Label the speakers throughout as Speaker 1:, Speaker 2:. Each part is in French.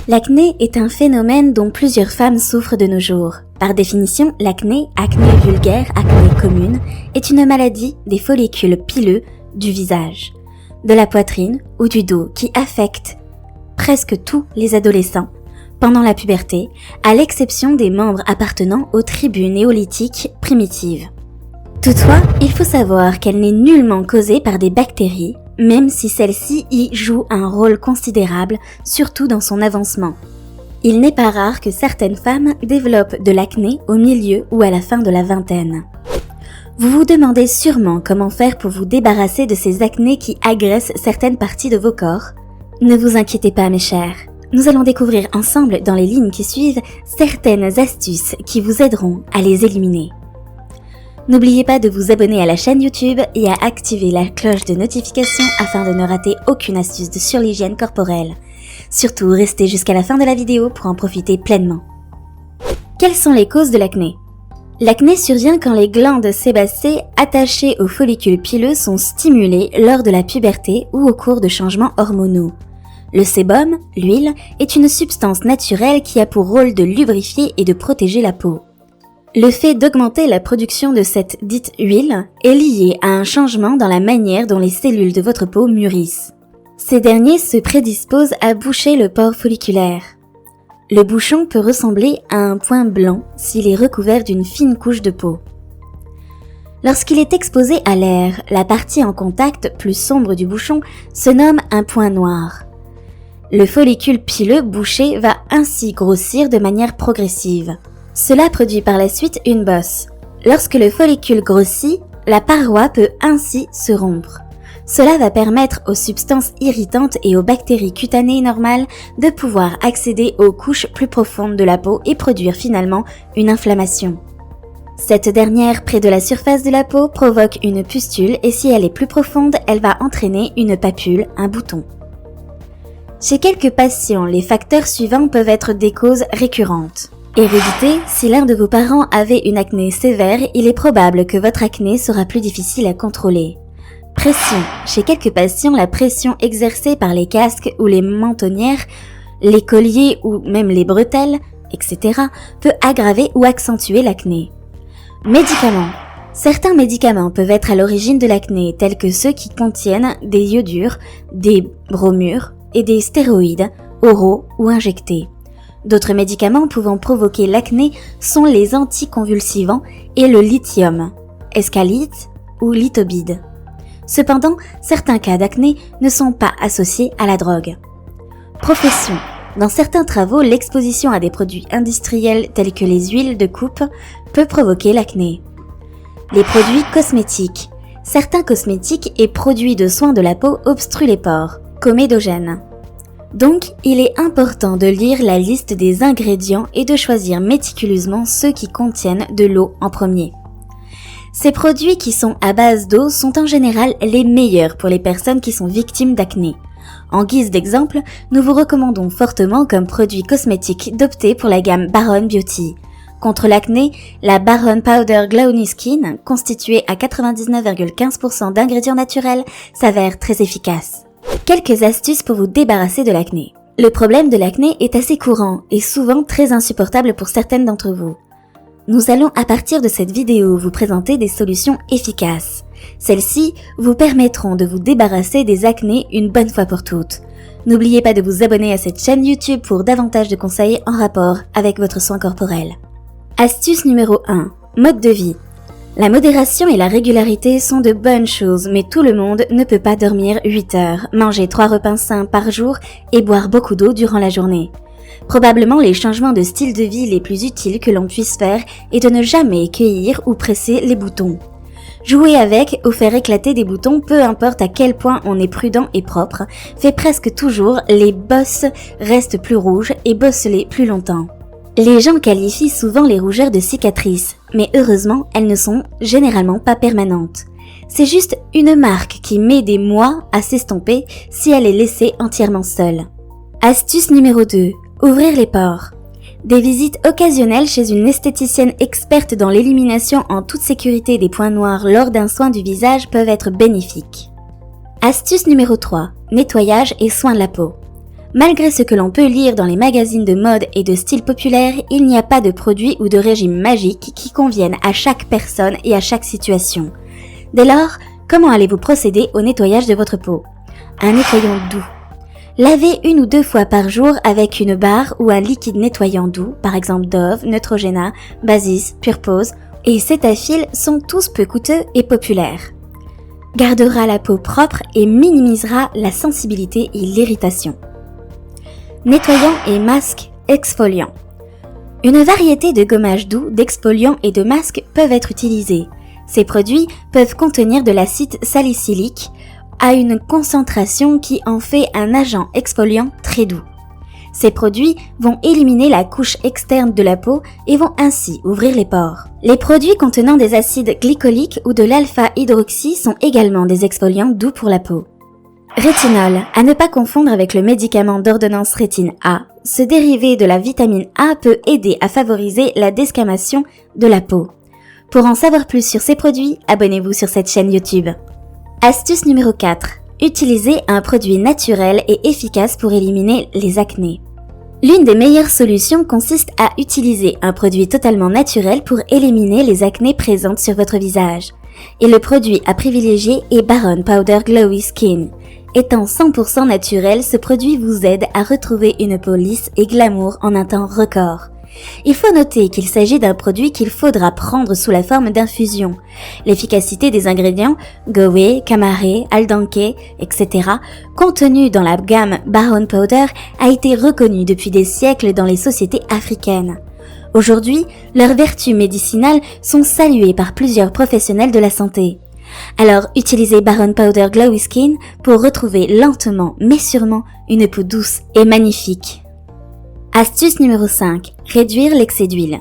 Speaker 1: L'acné est un phénomène dont plusieurs femmes souffrent de nos jours. Par définition, l'acné, acné vulgaire, acné commune, est une maladie des follicules pileux du visage, de la poitrine ou du dos qui affecte presque tous les adolescents pendant la puberté, à l'exception des membres appartenant aux tribus néolithiques primitives. Toutefois, il faut savoir qu'elle n'est nullement causée par des bactéries, même si celle-ci y joue un rôle considérable, surtout dans son avancement. Il n'est pas rare que certaines femmes développent de l'acné au milieu ou à la fin de la vingtaine. Vous vous demandez sûrement comment faire pour vous débarrasser de ces acnés qui agressent certaines parties de vos corps. Ne vous inquiétez pas mes chers, nous allons découvrir ensemble dans les lignes qui suivent certaines astuces qui vous aideront à les éliminer. N'oubliez pas de vous abonner à la chaîne YouTube et à activer la cloche de notification afin de ne rater aucune astuce sur l'hygiène corporelle. Surtout, restez jusqu'à la fin de la vidéo pour en profiter pleinement. Quelles sont les causes de l'acné ? L'acné survient quand les glandes sébacées attachées aux follicules pileux sont stimulées lors de la puberté ou au cours de changements hormonaux. Le sébum, l'huile, est une substance naturelle qui a pour rôle de lubrifier et de protéger la peau. Le fait d'augmenter la production de cette dite huile est lié à un changement dans la manière dont les cellules de votre peau mûrissent. Ces derniers se prédisposent à boucher le pore folliculaire. Le bouchon peut ressembler à un point blanc s'il est recouvert d'une fine couche de peau. Lorsqu'il est exposé à l'air, la partie en contact plus sombre du bouchon se nomme un point noir. Le follicule pileux bouché va ainsi grossir de manière progressive. Cela produit par la suite une bosse. Lorsque le follicule grossit, la paroi peut ainsi se rompre. Cela va permettre aux substances irritantes et aux bactéries cutanées normales de pouvoir accéder aux couches plus profondes de la peau et produire finalement une inflammation. Cette dernière, près de la surface de la peau, provoque une pustule et si elle est plus profonde, elle va entraîner une papule, un bouton. Chez quelques patients, les facteurs suivants peuvent être des causes récurrentes. Hérédité, si l'un de vos parents avait une acné sévère, il est probable que votre acné sera plus difficile à contrôler. Pression, chez quelques patients, la pression exercée par les casques ou les mentonnières, les colliers ou même les bretelles, etc. peut aggraver ou accentuer l'acné. Médicaments. Certains médicaments peuvent être à l'origine de l'acné, tels que ceux qui contiennent des iodures, des bromures et des stéroïdes, oraux ou injectés. D'autres médicaments pouvant provoquer l'acné sont les anticonvulsivants et le lithium, escalite ou litobide. Cependant, certains cas d'acné ne sont pas associés à la drogue. Profession. Dans certains travaux, l'exposition à des produits industriels tels que les huiles de coupe peut provoquer l'acné. Les produits cosmétiques. Certains cosmétiques et produits de soins de la peau obstruent les pores, comédogènes. Donc, il est important de lire la liste des ingrédients et de choisir méticuleusement ceux qui contiennent de l'eau en premier. Ces produits qui sont à base d'eau sont en général les meilleurs pour les personnes qui sont victimes d'acné. En guise d'exemple, nous vous recommandons fortement comme produit cosmétique d'opter pour la gamme Baron Beauty. Contre l'acné, la Baron Powder Glowing Skin, constituée à 99,15% d'ingrédients naturels, s'avère très efficace. Quelques astuces pour vous débarrasser de l'acné. Le problème de l'acné est assez courant et souvent très insupportable pour certaines d'entre vous. Nous allons à partir de cette vidéo vous présenter des solutions efficaces. Celles-ci vous permettront de vous débarrasser des acnés une bonne fois pour toutes. N'oubliez pas de vous abonner à cette chaîne YouTube pour davantage de conseils en rapport avec votre soin corporel. Astuce numéro 1. Mode de vie. La modération et la régularité sont de bonnes choses, mais tout le monde ne peut pas dormir 8 heures, manger 3 repas sains par jour et boire beaucoup d'eau durant la journée. Probablement les changements de style de vie les plus utiles que l'on puisse faire est de ne jamais cueillir ou presser les boutons. Jouer avec ou faire éclater des boutons, peu importe à quel point on est prudent et propre, fait presque toujours les bosses restent plus rouges et bosselées plus longtemps. Les gens qualifient souvent les rougeurs de cicatrices, mais heureusement, elles ne sont généralement pas permanentes. C'est juste une marque qui met des mois à s'estomper si elle est laissée entièrement seule. Astuce numéro 2. Ouvrir les pores. Des visites occasionnelles chez une esthéticienne experte dans l'élimination en toute sécurité des points noirs lors d'un soin du visage peuvent être bénéfiques. Astuce numéro 3. Nettoyage et soin de la peau. Malgré ce que l'on peut lire dans les magazines de mode et de style populaire, il n'y a pas de produit ou de régime magique qui convienne à chaque personne et à chaque situation. Dès lors, comment allez-vous procéder au nettoyage de votre peau? Un nettoyant doux. Lavez 1 ou 2 fois par jour avec une barre ou un liquide nettoyant doux, par exemple Dove, Neutrogena, Basis, Purpose et Cetaphil sont tous peu coûteux et populaires. Gardera la peau propre et minimisera la sensibilité et l'irritation. Nettoyant et masque exfoliant. Une variété de gommages doux, d'exfoliants et de masques peuvent être utilisés. Ces produits peuvent contenir de l'acide salicylique à une concentration qui en fait un agent exfoliant très doux. Ces produits vont éliminer la couche externe de la peau et vont ainsi ouvrir les pores. Les produits contenant des acides glycoliques ou de l'alpha-hydroxy sont également des exfoliants doux pour la peau. Rétinol, à ne pas confondre avec le médicament d'ordonnance rétine A. Ce dérivé de la vitamine A peut aider à favoriser la desquamation de la peau. Pour en savoir plus sur ces produits, abonnez-vous sur cette chaîne YouTube. Astuce numéro 4. Utilisez un produit naturel et efficace pour éliminer les acnés. L'une des meilleures solutions consiste à utiliser un produit totalement naturel pour éliminer les acnés présentes sur votre visage. Et le produit à privilégier est Baron Powder Glowy Skin. Étant 100% naturel, ce produit vous aide à retrouver une peau lisse et glamour en un temps record. Il faut noter qu'il s'agit d'un produit qu'il faudra prendre sous la forme d'infusion. L'efficacité des ingrédients Gowe, Camare, Aldanke, etc. contenus dans la gamme Baron Powder a été reconnue depuis des siècles dans les sociétés africaines. Aujourd'hui, leurs vertus médicinales sont saluées par plusieurs professionnels de la santé. Alors, utilisez Baron Powder Glowy Skin pour retrouver lentement mais sûrement une peau douce et magnifique. Astuce numéro 5. Réduire l'excès d'huile.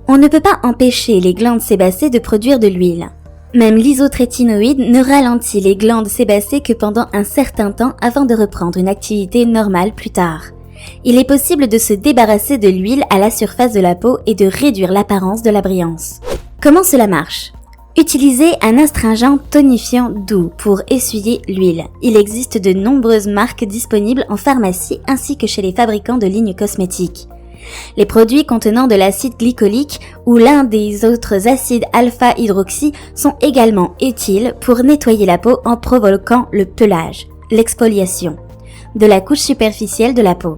Speaker 1: On ne peut pas empêcher les glandes sébacées de produire de l'huile. Même l'isotrétinoïde ne ralentit les glandes sébacées que pendant un certain temps avant de reprendre une activité normale plus tard. Il est possible de se débarrasser de l'huile à la surface de la peau et de réduire l'apparence de la brillance. Comment cela marche? Utilisez un astringent tonifiant doux pour essuyer l'huile. Il existe de nombreuses marques disponibles en pharmacie ainsi que chez les fabricants de lignes cosmétiques. Les produits contenant de l'acide glycolique ou l'un des autres acides alpha-hydroxy sont également utiles pour nettoyer la peau en provoquant le pelage, l'exfoliation, de la couche superficielle de la peau.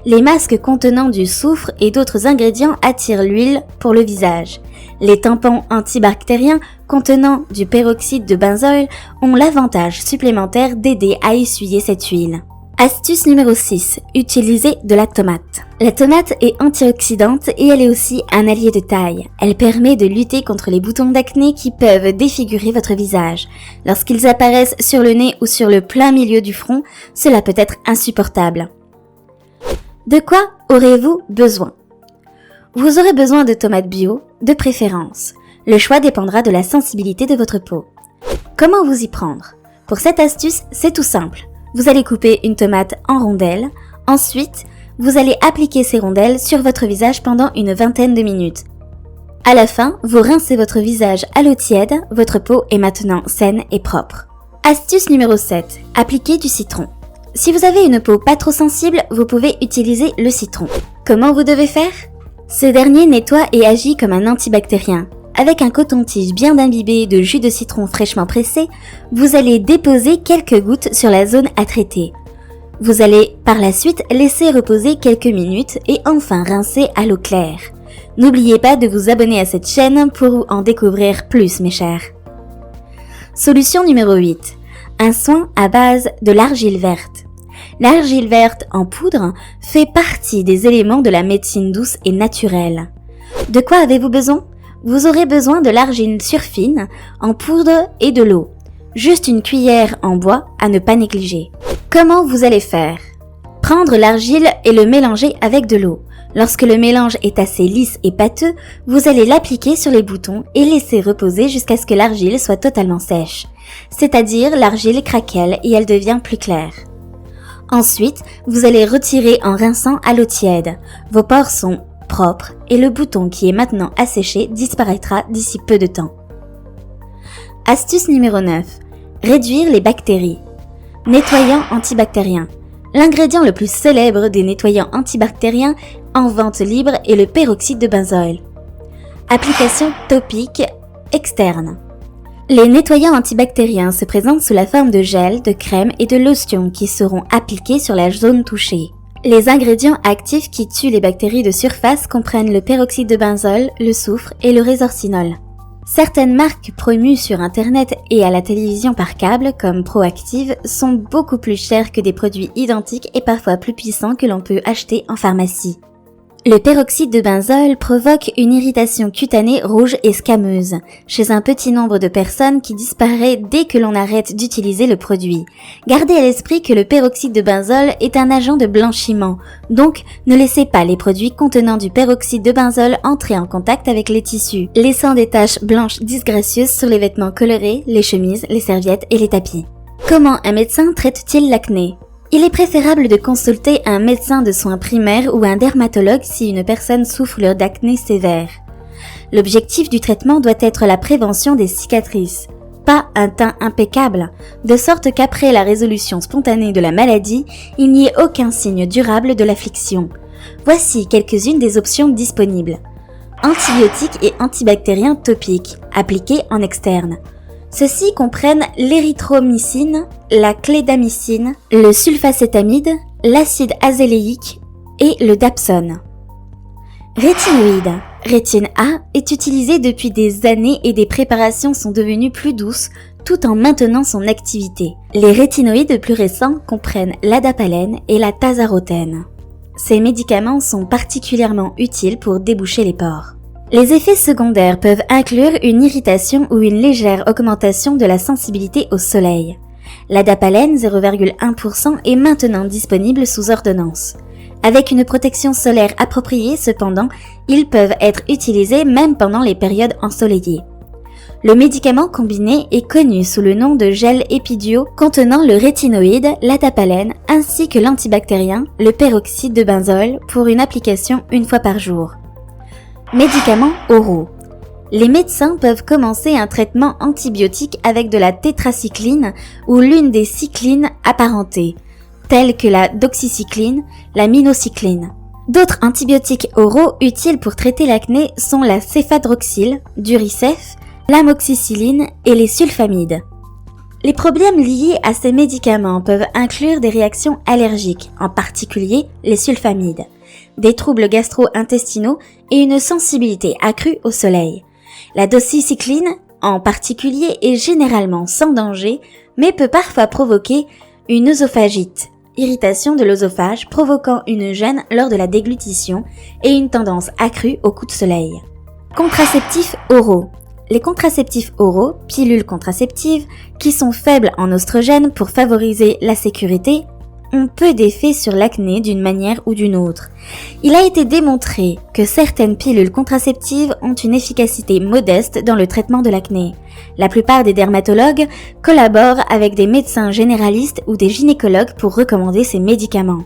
Speaker 1: Les masques contenant du soufre et d'autres ingrédients attirent l'huile pour le visage. Les tampons antibactériens contenant du peroxyde de benzoïle ont l'avantage supplémentaire d'aider à essuyer cette huile. Astuce numéro 6. Utilisez de la tomate. La tomate est antioxydante et elle est aussi un allié de taille. Elle permet de lutter contre les boutons d'acné qui peuvent défigurer votre visage. Lorsqu'ils apparaissent sur le nez ou sur le plein milieu du front, cela peut être insupportable. De quoi aurez-vous besoin? Vous aurez besoin de tomates bio, de préférence. Le choix dépendra de la sensibilité de votre peau. Comment vous y prendre? Pour cette astuce, c'est tout simple. Vous allez couper une tomate en rondelles. Ensuite, vous allez appliquer ces rondelles sur votre visage pendant une vingtaine de minutes. À la fin, vous rincez votre visage à l'eau tiède. Votre peau est maintenant saine et propre. Astuce numéro 7. Appliquez du citron. Si vous avez une peau pas trop sensible, vous pouvez utiliser le citron. Comment vous devez faire? Ce dernier nettoie et agit comme un antibactérien. Avec un coton-tige bien imbibé de jus de citron fraîchement pressé, vous allez déposer quelques gouttes sur la zone à traiter. Vous allez par la suite laisser reposer quelques minutes et enfin rincer à l'eau claire. N'oubliez pas de vous abonner à cette chaîne pour en découvrir plus, mes chers. Solution numéro 8. Un soin à base de l'argile verte. L'argile verte en poudre fait partie des éléments de la médecine douce et naturelle. De quoi avez-vous besoin? Vous aurez besoin de l'argile surfine en poudre et de l'eau. Juste une cuillère en bois à ne pas négliger. Comment vous allez faire? Prendre l'argile et le mélanger avec de l'eau. Lorsque le mélange est assez lisse et pâteux, vous allez l'appliquer sur les boutons et laisser reposer jusqu'à ce que l'argile soit totalement sèche. C'est-à-dire l'argile craquelle et elle devient plus claire. Ensuite, vous allez retirer en rinçant à l'eau tiède. Vos pores sont propres et le bouton qui est maintenant asséché disparaîtra d'ici peu de temps. Astuce numéro 9. Réduire les bactéries. Nettoyant antibactérien. L'ingrédient le plus célèbre des nettoyants antibactériens en vente libre est le peroxyde de benzoïle. Application topique externe. Les nettoyants antibactériens se présentent sous la forme de gel, de crème et de lotion qui seront appliqués sur la zone touchée. Les ingrédients actifs qui tuent les bactéries de surface comprennent le peroxyde de benzoïle, le soufre et le résorcinol. Certaines marques promues sur internet et à la télévision par câble, comme Proactive, sont beaucoup plus chères que des produits identiques et parfois plus puissants que l'on peut acheter en pharmacie. Le peroxyde de benzoïle provoque une irritation cutanée rouge et squameuse chez un petit nombre de personnes qui disparaît dès que l'on arrête d'utiliser le produit. Gardez à l'esprit que le peroxyde de benzoïle est un agent de blanchiment, donc ne laissez pas les produits contenant du peroxyde de benzoïle entrer en contact avec les tissus, laissant des taches blanches disgracieuses sur les vêtements colorés, les chemises, les serviettes et les tapis. Comment un médecin traite-t-il l'acné ? Il est préférable de consulter un médecin de soins primaires ou un dermatologue si une personne souffre d'acné sévère. L'objectif du traitement doit être la prévention des cicatrices, pas un teint impeccable, de sorte qu'après la résolution spontanée de la maladie, il n'y ait aucun signe durable de l'affliction. Voici quelques-unes des options disponibles. Antibiotiques et antibactériens topiques, appliqués en externe. Ceux-ci comprennent l'érythromycine, la clédamycine, le sulfacétamide, l'acide azéléique et le dapsone. Rétinoïde. Rétine A est utilisée depuis des années et des préparations sont devenues plus douces tout en maintenant son activité. Les rétinoïdes plus récents comprennent l'adapalène et la tazarotène. Ces médicaments sont particulièrement utiles pour déboucher les pores. Les effets secondaires peuvent inclure une irritation ou une légère augmentation de la sensibilité au soleil. L'adapalène 0,1% est maintenant disponible sous ordonnance. Avec une protection solaire appropriée cependant, ils peuvent être utilisés même pendant les périodes ensoleillées. Le médicament combiné est connu sous le nom de gel épidio contenant le rétinoïde, l'adapalène ainsi que l'antibactérien, le peroxyde de benzoïle pour une application une fois par jour. Médicaments oraux. Les médecins peuvent commencer un traitement antibiotique avec de la tétracycline ou l'une des cyclines apparentées, telles que la doxycycline, la minocycline. D'autres antibiotiques oraux utiles pour traiter l'acné sont la céphadroxyl, Duricef, l'amoxicilline et les sulfamides. Les problèmes liés à ces médicaments peuvent inclure des réactions allergiques, en particulier les sulfamides, des troubles gastro-intestinaux et une sensibilité accrue au soleil. La doxycycline, en particulier, est généralement sans danger, mais peut parfois provoquer une œsophagite, irritation de l'œsophage provoquant une gêne lors de la déglutition et une tendance accrue au coup de soleil. Contraceptifs oraux. Les contraceptifs oraux, pilules contraceptives, qui sont faibles en oestrogènes pour favoriser la sécurité, ont peu d'effet sur l'acné d'une manière ou d'une autre. Il a été démontré que certaines pilules contraceptives ont une efficacité modeste dans le traitement de l'acné. La plupart des dermatologues collaborent avec des médecins généralistes ou des gynécologues pour recommander ces médicaments.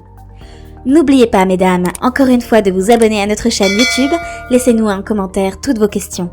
Speaker 1: N'oubliez pas, mesdames, encore une fois de vous abonner à notre chaîne YouTube. Laissez-nous un commentaire toutes vos questions.